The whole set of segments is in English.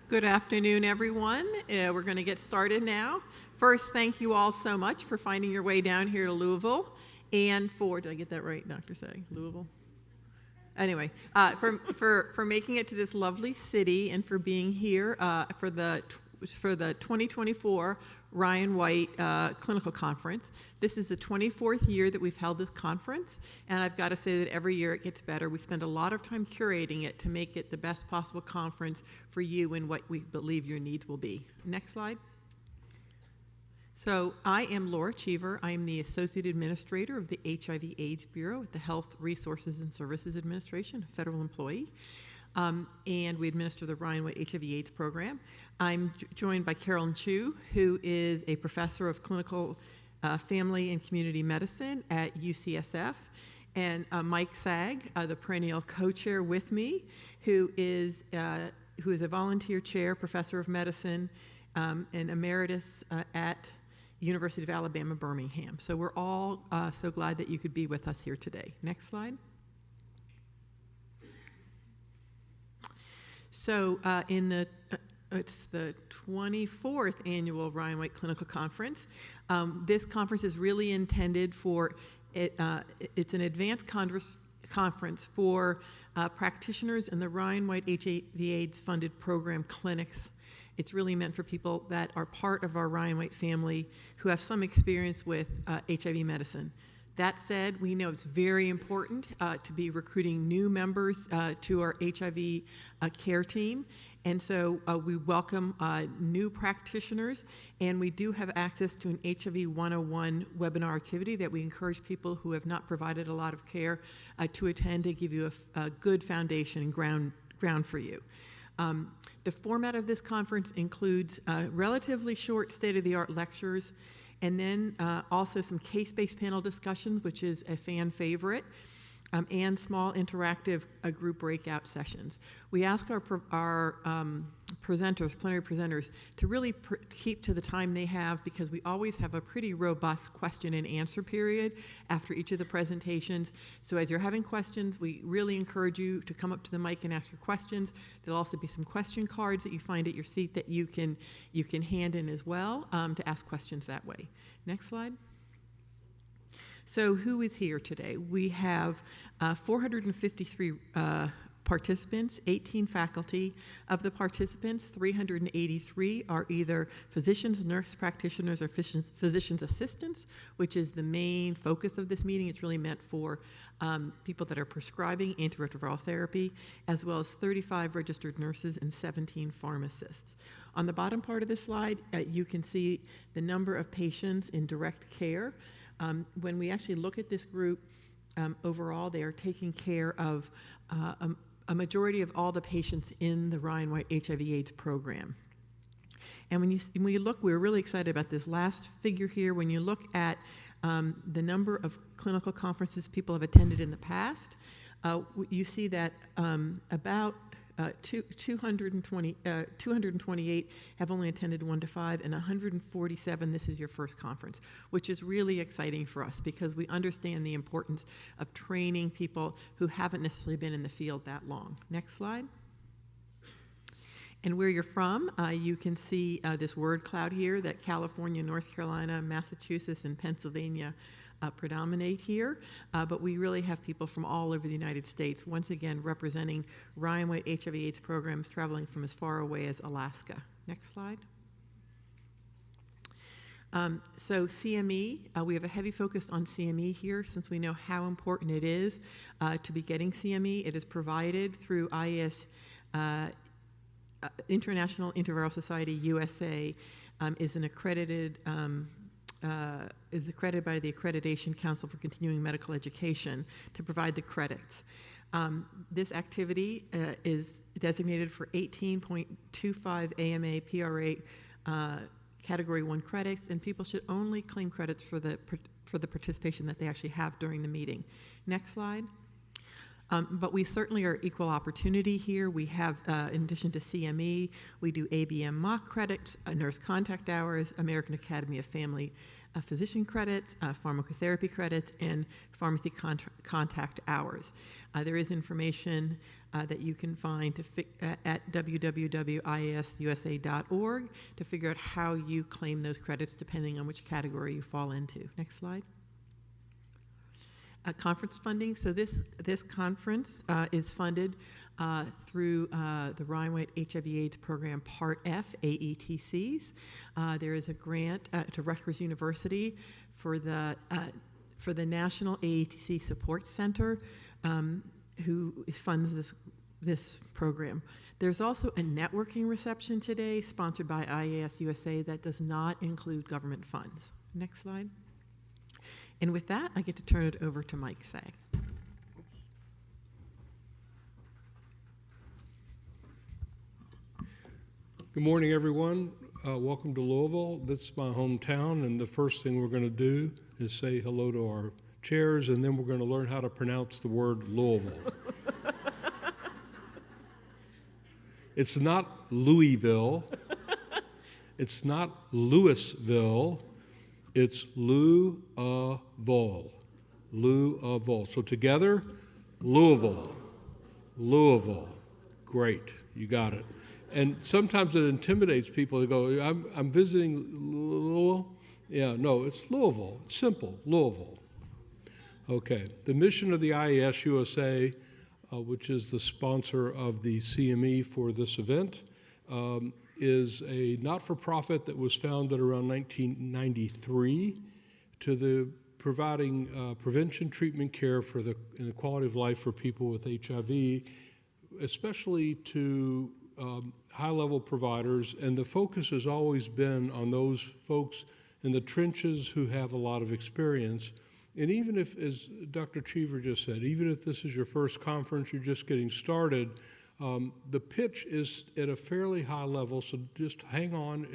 Good afternoon, everyone. We're going to get started now. First, thank you all so much for finding your way down here to Louisville and did I get that right, Dr. Saag? Louisville? Anyway, for making it to this lovely city and for being here for the 2024 Ryan White Clinical Conference. This is the 24th year that we've held this conference, and I've got to say that every year it gets better. We spend a lot of time curating it to make it the best possible conference for you and what we believe your needs will be. Next slide. So I am Laura Cheever. I am the Associate Administrator of the HIV/AIDS Bureau at the Health Resources and Services Administration, a federal employee. And we administer the Ryan White HIV/AIDS program. I'm joined by Carolyn, who is a professor of clinical family and community medicine at UCSF, and Mike Saag, the perennial co-chair with me, who is a volunteer chair, professor of medicine, and emeritus at University of Alabama, Birmingham. So we're all so glad that you could be with us here today. Next slide. So it's the 24th annual Ryan White Clinical Conference. This conference is really intended for, it's an advanced conference for practitioners in the Ryan White HIV/AIDS funded program clinics. It's really meant for people that are part of our Ryan White family who have some experience with HIV medicine. That said, we know it's very important to be recruiting new members to our HIV care team. And so we welcome new practitioners, and we do have access to an HIV 101 webinar activity that we encourage people who have not provided a lot of care to attend to give you a good foundation and ground for you. The format of this conference includes relatively short state-of-the-art lectures, and then also some case-based panel discussions, which is a fan favorite, and small interactive group breakout sessions. We ask our presenters, plenary presenters, to really keep to the time they have, because we always have a pretty robust question and answer period after each of the presentations. So as you're having questions, we really encourage you to come up to the mic and ask your questions. There'll also be some question cards that you find at your seat that you can hand in as well to ask questions that way. Next slide. So who is here today? We have 453 participants, 18 faculty. Of the participants, 383 are either physicians, nurse practitioners, or physician's assistants, which is the main focus of this meeting. It's really meant for people that are prescribing antiretroviral therapy, as well as 35 registered nurses and 17 pharmacists. On the bottom part of this slide, you can see the number of patients in direct care. When we actually look at this group, overall, they are taking care of a majority of all the patients in the Ryan White HIV/AIDS program. And when you look, we're really excited about this last figure here. When you look at the number of clinical conferences people have attended in the past, you see that about 228 have only attended 1 to 5, and 147, this is your first conference, which is really exciting for us because we understand the importance of training people who haven't necessarily been in the field that long. Next slide. And where you're from, you can see this word cloud here that California, North Carolina, Massachusetts, and Pennsylvania predominate here, but we really have people from all over the United States, once again representing Ryan White HIV/AIDS programs traveling from as far away as Alaska. Next slide. So CME, we have a heavy focus on CME here since we know how important it is to be getting CME. It is provided through IAS, International Antiviral Society USA, is accredited by the Accreditation Council for Continuing Medical Education to provide the credits. This activity is designated for 18.25 AMA PRA Category 1 credits, and people should only claim credits for the participation that they actually have during the meeting. Next slide. But we certainly are equal opportunity here. We have, in addition to CME, we do ABM mock credits, nurse contact hours, American Academy of Family physician credits, pharmacotherapy credits, and pharmacy contact hours. There is information that you can find at www.IAS-USA.org to figure out how you claim those credits depending on which category you fall into. Next slide. Conference funding. So this conference is funded through the Ryan-White HIV/AIDS Program Part F AETCs. There is a grant to Rutgers University for the National AETC Support Center, who funds this program. There's also a networking reception today sponsored by IAS-USA that does not include government funds. Next slide. And with that, I get to turn it over to Mike Saag. Good morning, everyone. Welcome to Louisville. This is my hometown, and the first thing we're going to do is say hello to our chairs, and then we're going to learn how to pronounce the word Louisville. It's not Louisville. It's not Louisville. It's Louisville. Louisville. So together, Louisville. Louisville. Great. You got it. And sometimes it intimidates people. They go, I'm visiting Louisville. Yeah, no, it's Louisville. It's simple, Louisville. Okay. The mission of the IAS-USA, which is the sponsor of the CME for this event, is a not-for-profit that was founded around 1993 to the providing prevention, treatment, care for and the quality of life for people with HIV, especially to high-level providers. And the focus has always been on those folks in the trenches who have a lot of experience. And even if, as Dr. Cheever just said, even if this is your first conference, you're just getting started, the pitch is at a fairly high level, so just hang on.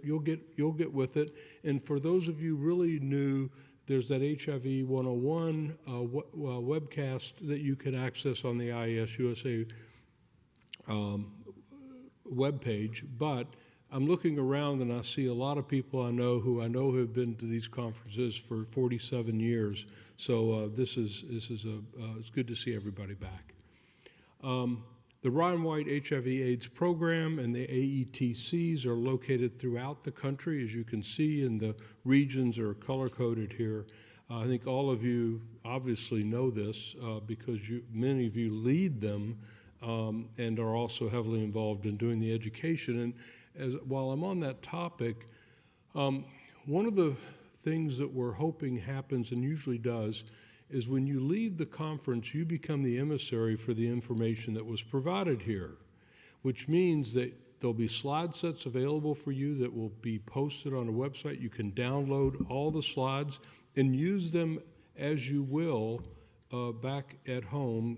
You'll get with it. And for those of you really new, there's that HIV 101 webcast that you can access on the IAS-USA webpage. But I'm looking around and I see a lot of people I know who have been to these conferences for 47 years. So it's good to see everybody back. The Ryan-White HIV/AIDS program and the AETCs are located throughout the country, as you can see, and the regions are color-coded here. I think all of you obviously know this because many of you lead them and are also heavily involved in doing the education. And while I'm on that topic, one of the things that we're hoping happens, and usually does, is when you leave the conference, you become the emissary for the information that was provided here, which means that there'll be slide sets available for you that will be posted on a website. You can download all the slides and use them as you will back at home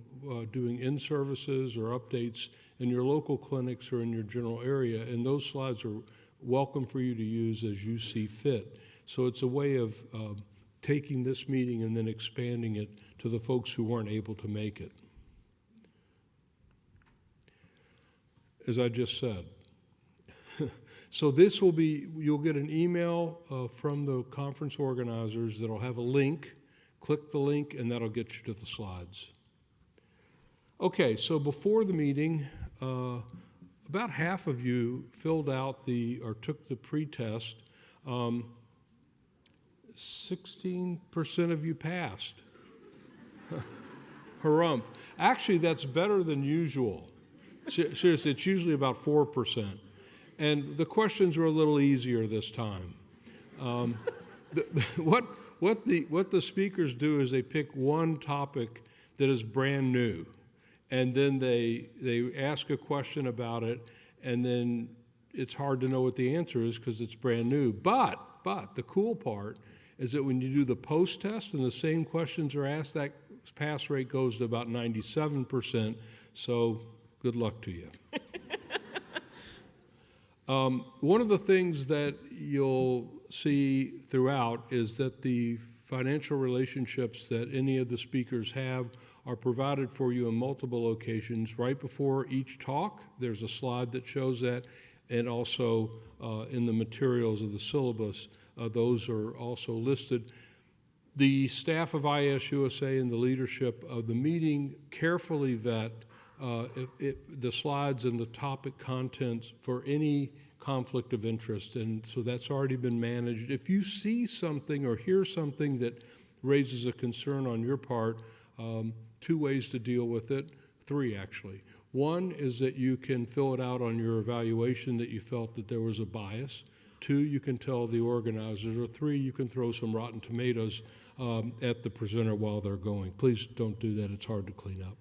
doing in-services or updates in your local clinics or in your general area, and those slides are welcome for you to use as you see fit. So it's a way of taking this meeting and then expanding it to the folks who weren't able to make it. As I just said. So this will be, you'll get an email from the conference organizers that'll have a link. Click the link and that'll get you to the slides. Okay, so before the meeting, about half of you filled out or took the pre-test. 16% of you passed. Harumph. Actually, that's better than usual. Seriously, it's usually about 4%. And the questions were a little easier this time. What the speakers do is they pick one topic that is brand new, and then they ask a question about it, and then it's hard to know what the answer is because it's brand new. But the cool part is that when you do the post-test and the same questions are asked, that pass rate goes to about 97%, so good luck to you. One of the things that you'll see throughout is that the financial relationships that any of the speakers have are provided for you in multiple locations. Right before each talk, there's a slide that shows that, and also in the materials of the syllabus, those are also listed. The staff of IAS-USA and the leadership of the meeting carefully vet the slides and the topic contents for any conflict of interest, and so that's already been managed. If you see something or hear something that raises a concern on your part, two ways to deal with it, three actually. One is that you can fill it out on your evaluation that you felt that there was a bias. Two, you can tell the organizers, or three, you can throw some rotten tomatoes at the presenter while they're going. Please don't do that, it's hard to clean up.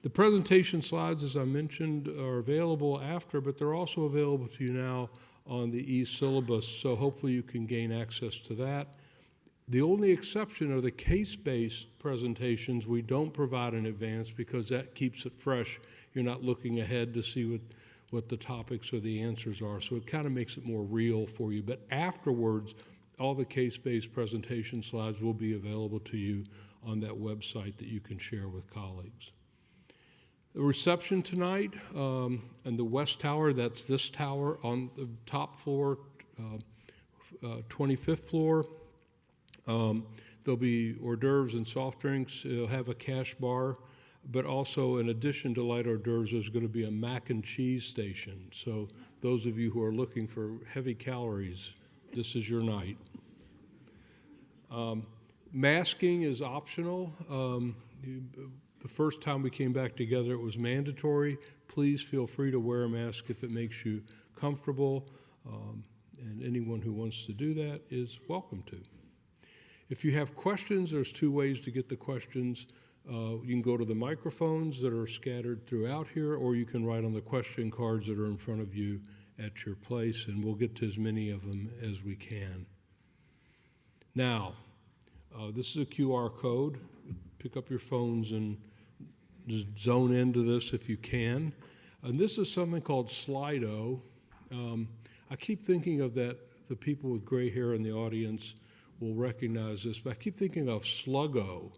The presentation slides, as I mentioned, are available after, but they're also available to you now on the e-syllabus, so hopefully you can gain access to that. The only exception are the case-based presentations we don't provide in advance because that keeps it fresh. You're not looking ahead to see what the topics or the answers are, so it kind of makes it more real for you. But afterwards, all the case-based presentation slides will be available to you on that website that you can share with colleagues. The reception tonight and the West Tower, that's this tower on the top floor, 25th floor. There'll be hors d'oeuvres and soft drinks. It'll have a cash bar, but also in addition to light hors d'oeuvres, there's going to be a mac and cheese station. So those of you who are looking for heavy calories, this is your night. Masking is optional. The first time we came back together, it was mandatory. Please feel free to wear a mask if it makes you comfortable, and anyone who wants to do that is welcome to. If you have questions, there's two ways to get the questions. You can go to the microphones that are scattered throughout here, or you can write on the question cards that are in front of you at your place, and we'll get to as many of them as we can. Now, this is a QR code. Pick up your phones and just zone into this if you can. And this is something called Slido. I keep thinking of that, the people with gray hair in the audience will recognize this, but I keep thinking of Sluggo.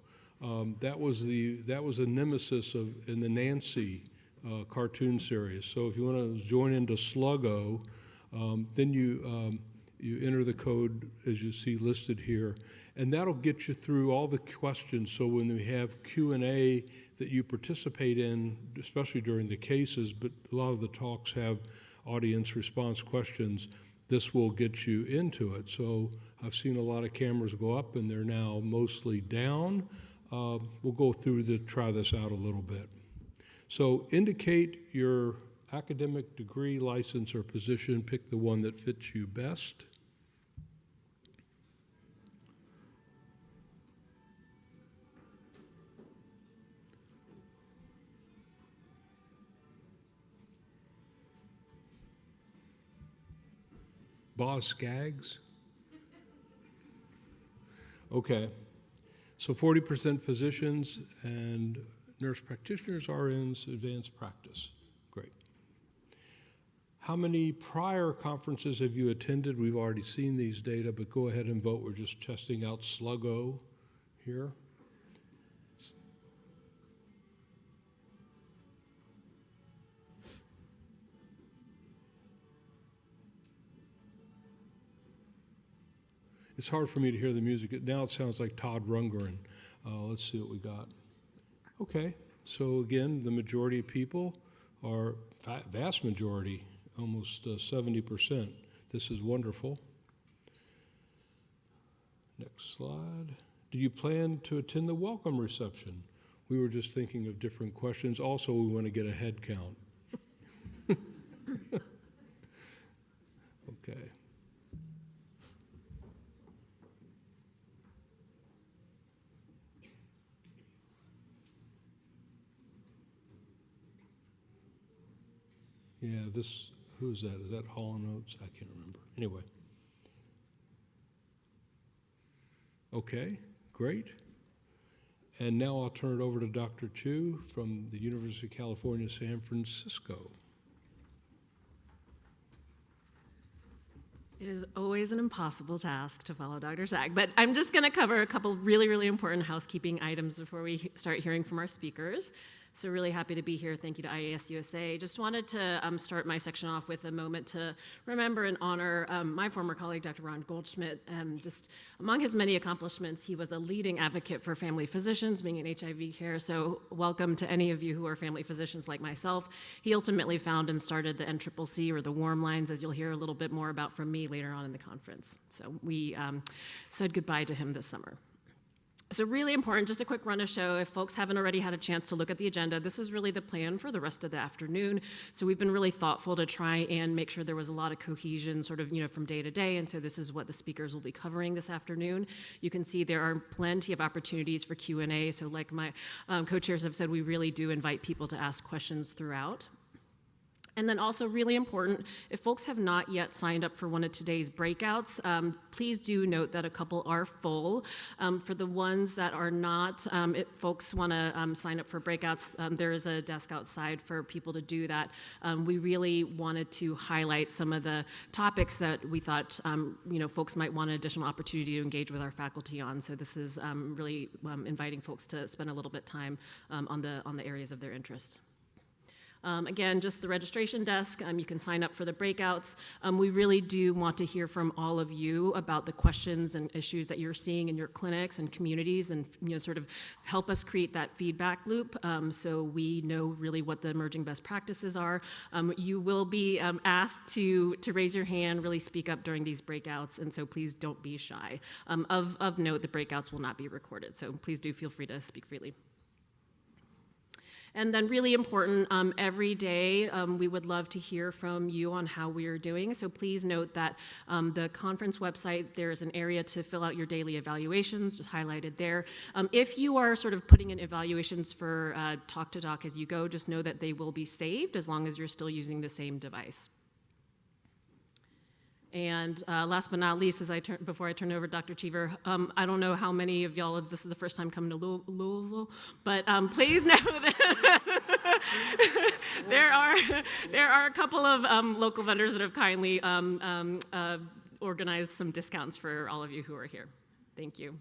That was a nemesis in the Nancy cartoon series. So if you want to join into Sluggo, then you enter the code as you see listed here, and that'll get you through all the questions. So when we have Q&A that you participate in, especially during the cases, but a lot of the talks have audience response questions, this will get you into it. So I've seen a lot of cameras go up and they're now mostly down. We'll go through try this out a little bit. So indicate your academic degree, license, or position. Pick the one that fits you best. Boz Skaggs? Okay. So 40% physicians and nurse practitioners, RNs, advanced practice. Great. How many prior conferences have you attended? We've already seen these data, but go ahead and vote. We're just testing out Sluggo here. It's hard for me to hear the music. Now it sounds like Todd Rundgren. Let's see what we got. Okay, so again, the majority of people are, vast majority, almost 70%. This is wonderful. Next slide. Do you plan to attend the welcome reception? We were just thinking of different questions. Also, we want to get a head count. Okay. Yeah, who's that? Is that Hall & Oates? I can't remember. Anyway. Okay, great. And now I'll turn it over to Dr. Chu from the University of California, San Francisco. It is always an impossible task to follow Dr. Saag, but I'm just going to cover a couple really, really important housekeeping items before we start hearing from our speakers. So really happy to be here. Thank you to IAS-USA. Just wanted to start my section off with a moment to remember and honor my former colleague, Dr. Ron Goldschmidt. Just among his many accomplishments, he was a leading advocate for family physicians, being in HIV care. So welcome to any of you who are family physicians like myself. He ultimately found and started the NCCC, or the warm lines, as you'll hear a little bit more about from me later on in the conference. So we said goodbye to him this summer. So really important, just a quick run of show. If folks haven't already had a chance to look at the agenda, this is really the plan for the rest of the afternoon. So we've been really thoughtful to try and make sure there was a lot of cohesion sort of, from day to day. And so this is what the speakers will be covering this afternoon. You can see there are plenty of opportunities for Q&A. So like my co-chairs have said, we really do invite people to ask questions throughout. And then also really important, if folks have not yet signed up for one of today's breakouts, please do note that a couple are full. For the ones that are not, if folks want to sign up for breakouts, there is a desk outside for people to do that. We really wanted to highlight some of the topics that we thought folks might want an additional opportunity to engage with our faculty on. So this is really inviting folks to spend a little bit time on the areas of their interest. Again, just the registration desk, you can sign up for the breakouts. We really do want to hear from all of you about the questions and issues that you're seeing in your clinics and communities, and sort of help us create that feedback loop so we know really what the emerging best practices are. You will be asked to raise your hand, really speak up during these breakouts, and so please don't be shy. Of note, the breakouts will not be recorded, so please do feel free to speak freely. And then really important, every day we would love to hear from you on how we are doing. So please note that the conference website, there's an area to fill out your daily evaluations, just highlighted there. If you are sort of putting in evaluations for Talk to Doc as you go, just know that they will be saved as long as you're still using the same device. And last but not least, before I turn it over to Dr. Cheever, I don't know how many of y'all, this is the first time coming to Louisville, but please know that there are a couple of local vendors that have kindly organized some discounts for all of you who are here. Thank you.